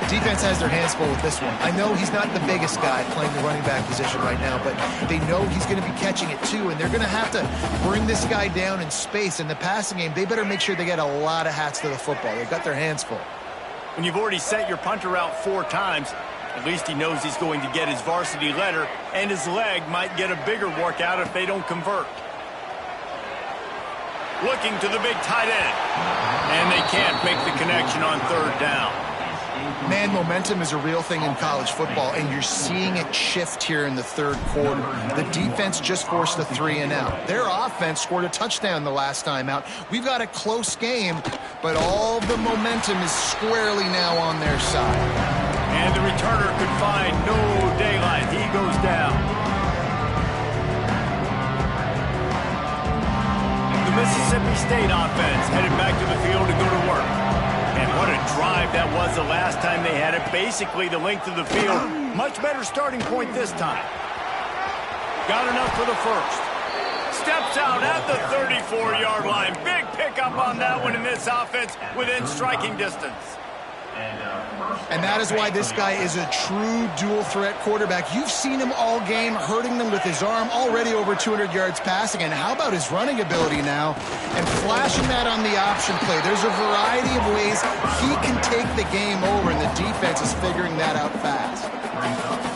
Defense has their hands full with this one. I know he's not the biggest guy playing the running back position right now, but they know he's going to be catching it too, and they're going to have to bring this guy down in space. In the passing game, they better make sure they get a lot of hats to the football. They've got their hands full. When you've already sent your punter out 4 times, at least he knows he's going to get his varsity letter, and his leg might get a bigger workout if they don't convert. Looking to the big tight end. And they can't make the connection on third down. Man, momentum is a real thing in college football, and you're seeing it shift here in the third quarter. The defense just forced a 3-and-out. Their offense scored a touchdown the last time out. We've got a close game, but all the momentum is squarely now on their side. And the returner could find no daylight. He goes down. The Mississippi State offense headed back to the field to go to work. And what a drive that was the last time they had it. Basically the length of the field. Much better starting point this time. Got enough for the first. Steps out at the 34-yard line. Big pickup on that one in this offense within striking distance. And that is why this guy is a true dual-threat quarterback. You've seen him all game, hurting them with his arm, already over 200 yards passing. And how about his running ability now? And flashing that on the option play. There's a variety of ways he can take the game over, and the defense is figuring that out fast.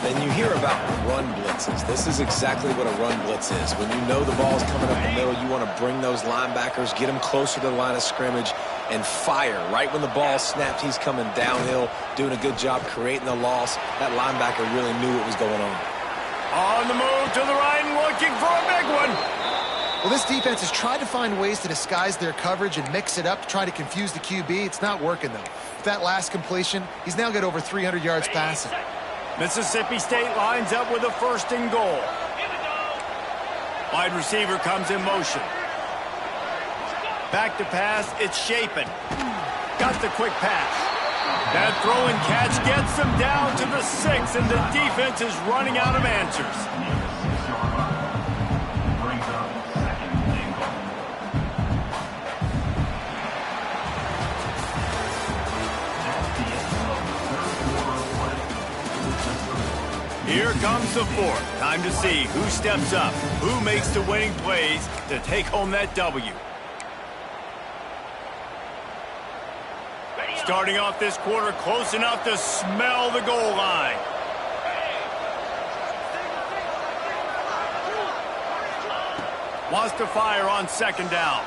And you hear about run blitzes. This is exactly what a run blitz is. When you know the ball's coming up the middle, you want to bring those linebackers, get them closer to the line of scrimmage, and fire. Right when the ball snaps, he's coming downhill, doing a good job creating the loss. That linebacker really knew what was going on. On the move to the right and looking for a big one. Well, this defense has tried to find ways to disguise their coverage and mix it up to try to confuse the QB. It's not working, though. With that last completion, he's now got over 300 yards passing. Mississippi State lines up with a 1st and goal. Wide receiver comes in motion. Back to pass, it's Chapin. Got the quick pass. That throw and catch gets them down to the 6, and the defense is running out of answers. Here comes the 4th. Time to see who steps up, who makes the winning plays to take home that W. Starting off this quarter close enough to smell the goal line. Wants to fire on 2nd down.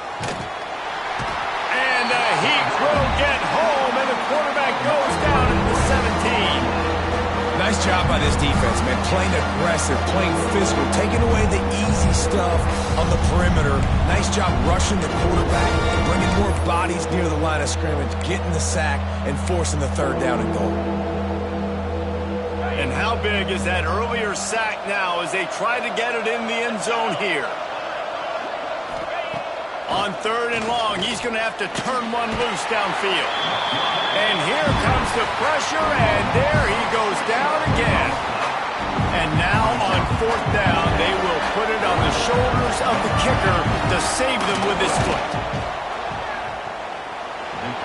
And the heat will get home, and the quarterback goes down at the 17. Nice job by this defense, man. Playing aggressive, playing physical, taking away the easy stuff on the perimeter. Nice job rushing the quarterback, bringing more bodies near the line of scrimmage, getting the sack, and forcing the 3rd down and goal. And how big is that earlier sack now as they try to get it in the end zone here? On 3rd and long, he's going to have to turn one loose downfield. And here comes the pressure, and there he goes down again. And now on 4th down, they will put it on the shoulders of the kicker to save them with his foot.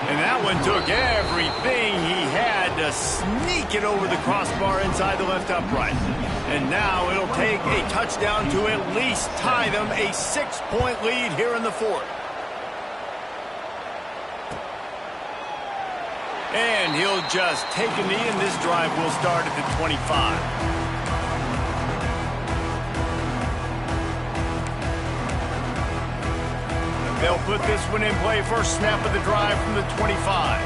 And that one took everything he had to sneak it over the crossbar inside the left upright. And now it'll take a touchdown to at least tie them a 6-point lead here in the 4th. And he'll just take a knee, and this drive will start at the 25. They'll put this one in play. First snap of the drive from the 25.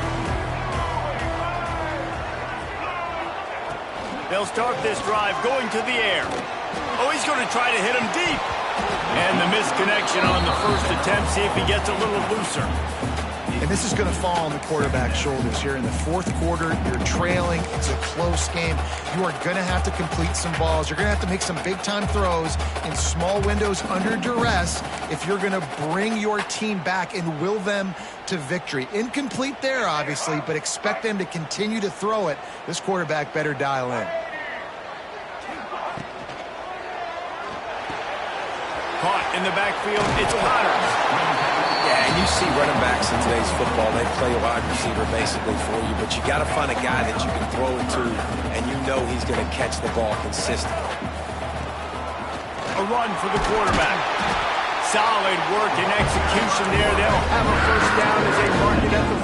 They'll start this drive going to the air. Oh, he's going to try to hit him deep. And the misconnection on the first attempt. See if he gets a little looser. And this is going to fall on the quarterback's shoulders here in the 4th quarter. You're trailing. It's a close game. You are going to have to complete some balls. You're going to have to make some big-time throws in small windows under duress if you're going to bring your team back and will them to victory. Incomplete there, obviously, but expect them to continue to throw it. This quarterback better dial in. Caught in the backfield. It's Connors. Yeah, and you see running backs in today's football, they play a wide receiver basically for you, but you got to find a guy that you can throw it to, and you know he's going to catch the ball consistently. A run for the quarterback. Solid work and execution there. They'll have a 1st down as they mark it at the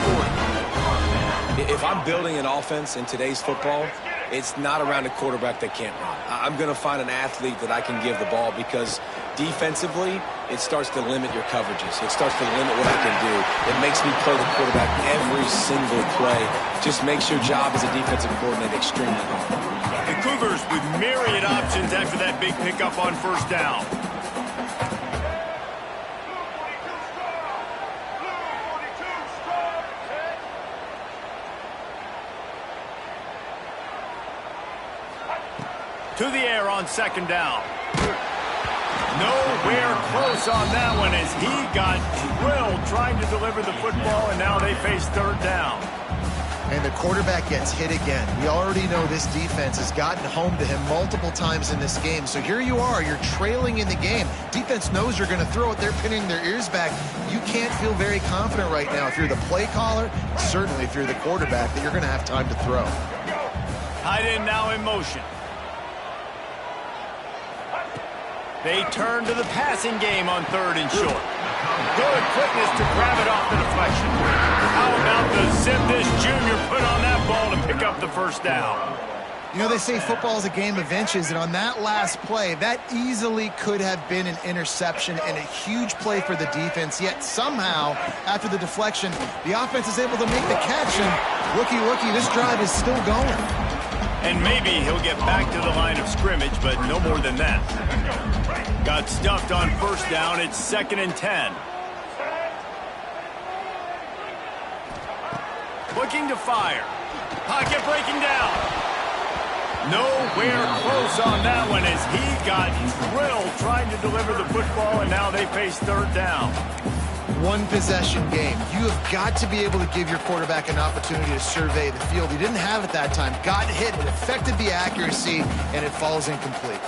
40. If I'm building an offense in today's football, it's not around a quarterback that can't run. I'm going to find an athlete that I can give the ball because defensively, it starts to limit your coverages. It starts to limit what I can do. It makes me play the quarterback every single play. Just makes your job as a defensive coordinator extremely hard. The Cougars with myriad options after that big pickup on 1st down. To the air on 2nd down. Nowhere close on that one as he got drilled trying to deliver the football, and now they face 3rd down. And the quarterback gets hit again. We already know this defense has gotten home to him multiple times in this game. So here you are, you're trailing in the game. Defense knows you're going to throw it. They're pinning their ears back. You can't feel very confident right now if you're the play caller, certainly if you're the quarterback, that you're going to have time to throw. Tight end now in motion. They turn to the passing game on 3rd and short. Good quickness to grab it off the deflection. How about the zip this junior put on that ball to pick up the first down? You know, they say football is a game of inches, and on that last play, that easily could have been an interception and a huge play for the defense, yet somehow, after the deflection, the offense is able to make the catch, and looky, this drive is still going. And maybe he'll get back to the line of scrimmage, but no more than that. Got stuffed on 1st down. It's 2nd and 10. Looking to fire. Pocket breaking down. Nowhere close on that one as he got drilled trying to deliver the football, and now they face 3rd down. One possession game. You have got to be able to give your quarterback an opportunity to survey the field. He didn't have it that time. Got hit. It affected the accuracy, and it falls incomplete.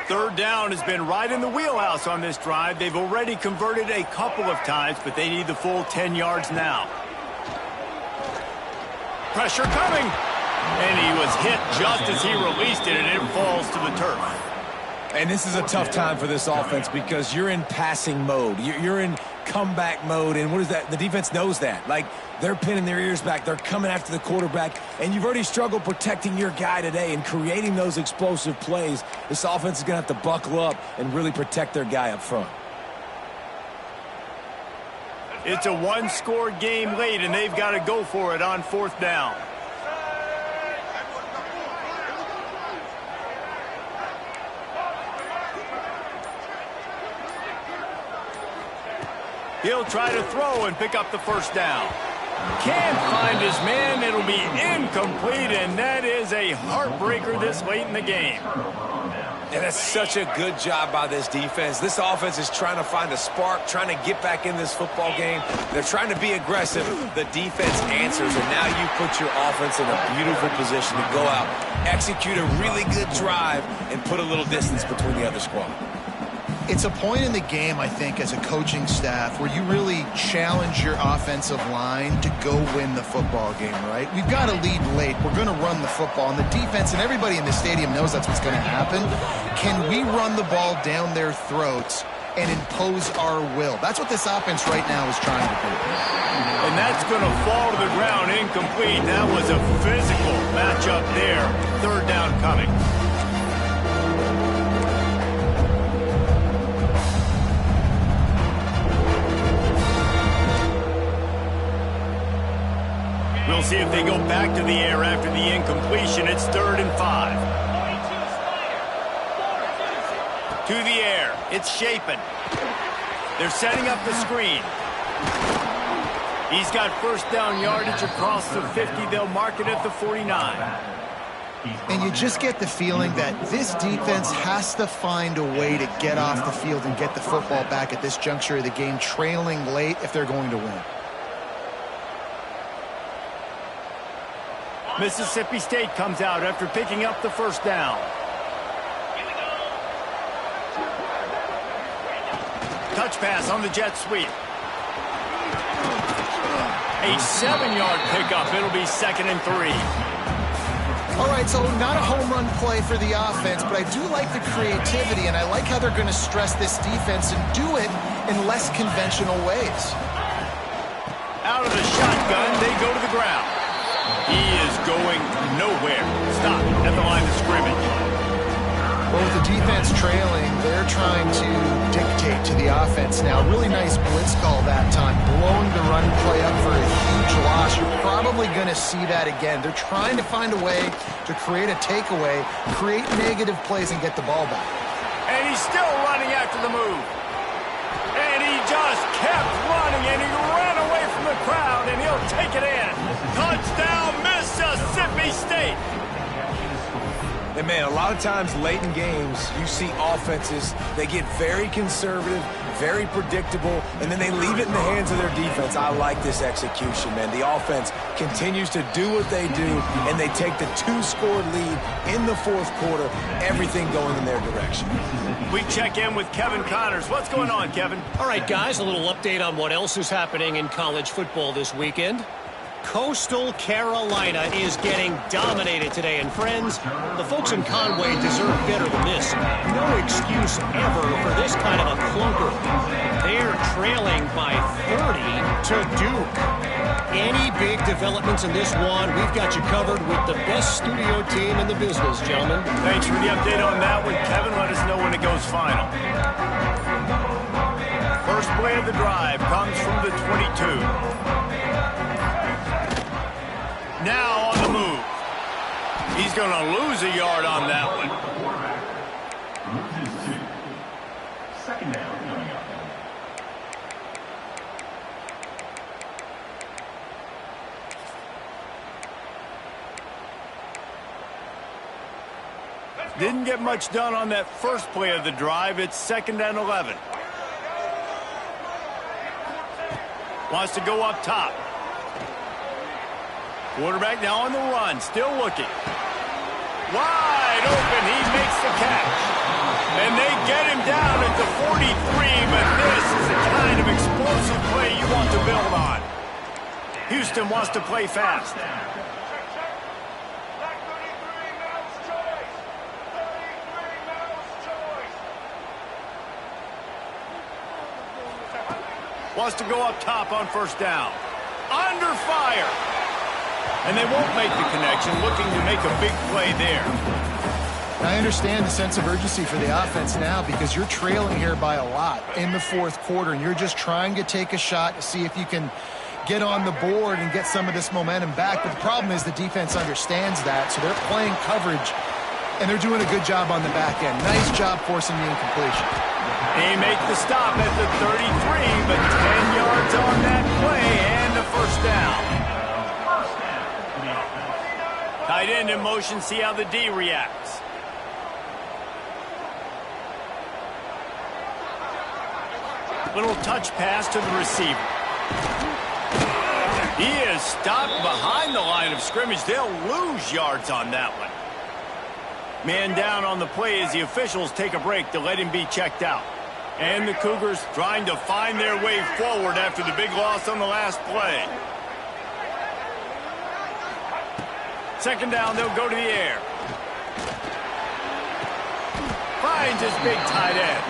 Third down has been right in the wheelhouse on this drive. They've already converted a couple of times, but they need the full 10 yards now. Pressure coming. And he was hit just as he released it, and it falls to the turf. And this is a tough time for this offense because you're in passing mode. You're in comeback mode, and what is that? The defense knows that. Like, they're pinning their ears back. They're coming after the quarterback, and you've already struggled protecting your guy today and creating those explosive plays. This offense is going to have to buckle up and really protect their guy up front. It's a one-score game late, and they've got to go for it on 4th down. He'll try to throw and pick up the 1st down. Can't find his man. It'll be incomplete, and that is a heartbreaker this late in the game. And that's such a good job by this defense. This offense is trying to find a spark, trying to get back in this football game. They're trying to be aggressive. The defense answers, and now you put your offense in a beautiful position to go out, execute a really good drive, and put a little distance between the other squad. It's a point in the game, I think, as a coaching staff where you really challenge your offensive line to go win the football game, right? We've got to lead late. We're going to run the football, and the defense and everybody in the stadium knows that's what's going to happen. Can we run the ball down their throats and impose our will? That's what this offense right now is trying to do. And that's going to fall to the ground incomplete. That was a physical matchup there. 3rd down coming. We'll see if they go back to the air after the incompletion. It's 3rd and 5. To the air. It's Chapin. They're setting up the screen. He's got 1st down yardage across the 50. They'll mark it at the 49. And you just get the feeling that this defense has to find a way to get off the field and get the football back at this juncture of the game, trailing late if they're going to win. Mississippi State comes out after picking up the 1st down. Touch pass on the jet sweep. A 7-yard pickup. It'll be 2nd and 3. All right, so not a home run play for the offense, but I do like the creativity, and I like how they're going to stress this defense and do it in less conventional ways. Out of the shotgun, they go to the ground. He is going nowhere. Stop at the line of scrimmage. Well, with the defense trailing, they're trying to dictate to the offense now. Really nice blitz call that time, blowing the run play up for a huge loss. You're probably going to see that again. They're trying to find a way to create a takeaway, create negative plays, and get the ball back. And he's still running after the move. And he just kept running, and he ran away from the crowd, and he'll take it in. Touchdown, Mississippi! And, man, a lot of times late in games, you see offenses, they get very conservative, very predictable, and then they leave it in the hands of their defense. I like this execution, man. The offense continues to do what they do, and they take the 2-score lead in the fourth quarter, everything going in their direction. We check in with Kevin Connors. What's going on, Kevin? All right, guys, a little update on what else is happening in college football this weekend. Coastal Carolina is getting dominated today, and friends, the folks in Conway deserve better than this. No excuse ever for this kind of a clunker. They're trailing by 30 to Duke. Any big developments in this one, we've got you covered with the best studio team in the business, gentlemen. Thanks for the update on that one, Kevin. Let us know when it goes final. First play of the drive comes from the 22. Now on the move. He's going to lose a yard on that one. Loses 2. Second down coming up. Didn't get much done on that first play of the drive. It's 2nd and 11. Wants to go up top. Quarterback now on the run, still looking. Wide open, he makes the catch. And they get him down at the 43, but this is the kind of explosive play you want to build on. Houston wants to play fast. Wants to go up top on first down. Under fire. And they won't make the connection, looking to make a big play there. I understand the sense of urgency for the offense now because you're trailing here by a lot in the fourth quarter, and you're just trying to take a shot to see if you can get on the board and get some of this momentum back. But the problem is the defense understands that, so they're playing coverage, and they're doing a good job on the back end. Nice job forcing the incompletion. They make the stop at the 33, but 10 yards on that play and the first down. Tight end in motion, see how the D reacts. Little touch pass to the receiver. He is stopped behind the line of scrimmage. They'll lose yards on that one. Man down on the play as the officials take a break to let him be checked out. And the Cougars trying to find their way forward after the big loss on the last play. Second down, they'll go to the air. Finds his big tight end.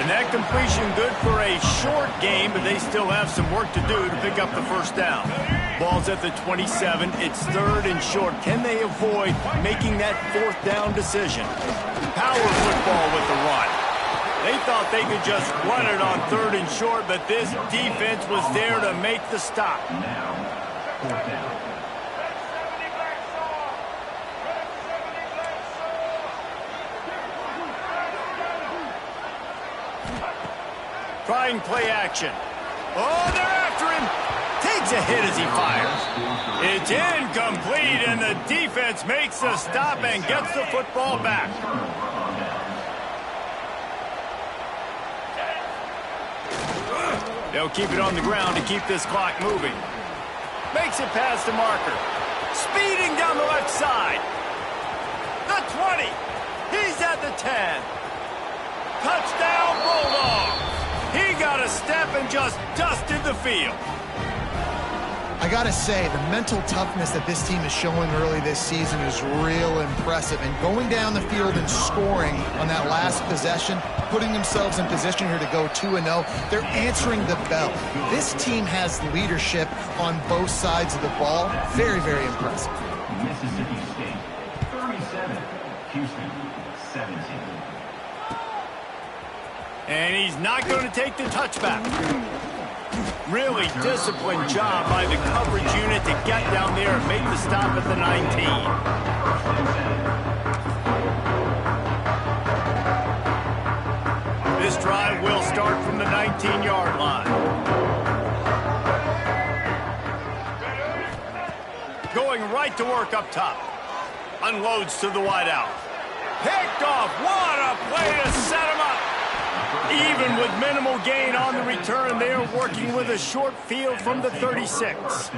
And that completion good for a short game, but they still have some work to do to pick up the first down. Ball's at the 27. It's 3rd and short. Can they avoid making that 4th down decision? Power football with the run. They thought they could just run it on 3rd and short, but this defense was there to make the stop. Now, 4th down. Trying play action. Oh, they're after him. Takes a hit as he fires. It's incomplete, and the defense makes the stop and gets the football back. They'll keep it on the ground to keep this clock moving. Makes it past the marker. Speeding down the left side. The 20. He's at the 10. Touchdown, Bulldogs. He got a step and just dusted the field. I got to say, the mental toughness that this team is showing early this season is real impressive. And going down the field and scoring on that last possession, putting themselves in position here to go 2-0, they're answering the bell. This team has leadership on both sides of the ball. Very, very impressive. Mississippi State, 37. Houston, 17. And he's not going to take the touchback. Really disciplined job by the coverage unit to get down there and make the stop at the 19. This drive will start from the 19-yard line. Going right to work up top. Unloads to the wideout. Picked off. What a play to set him up. Even with minimal gain on the return, they are working with a short field from the 36.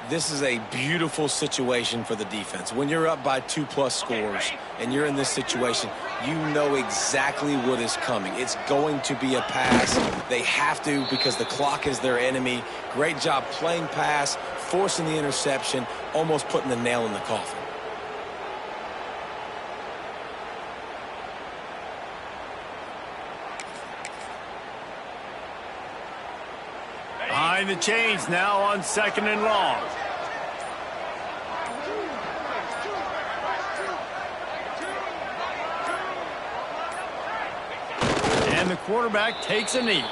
This is a beautiful situation for the defense. When you're up by 2+ scores and you're in this situation, you know exactly what is coming. It's going to be a pass. They have to because the clock is their enemy. Great job playing pass, forcing the interception, almost putting the nail in the coffin. Behind the chains now on 2nd and long. And the quarterback takes a knee.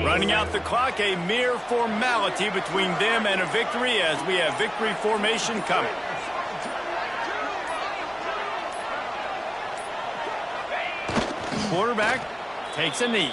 Running out the clock, a mere formality between them and a victory as we have victory formation coming. Quarterback takes a knee.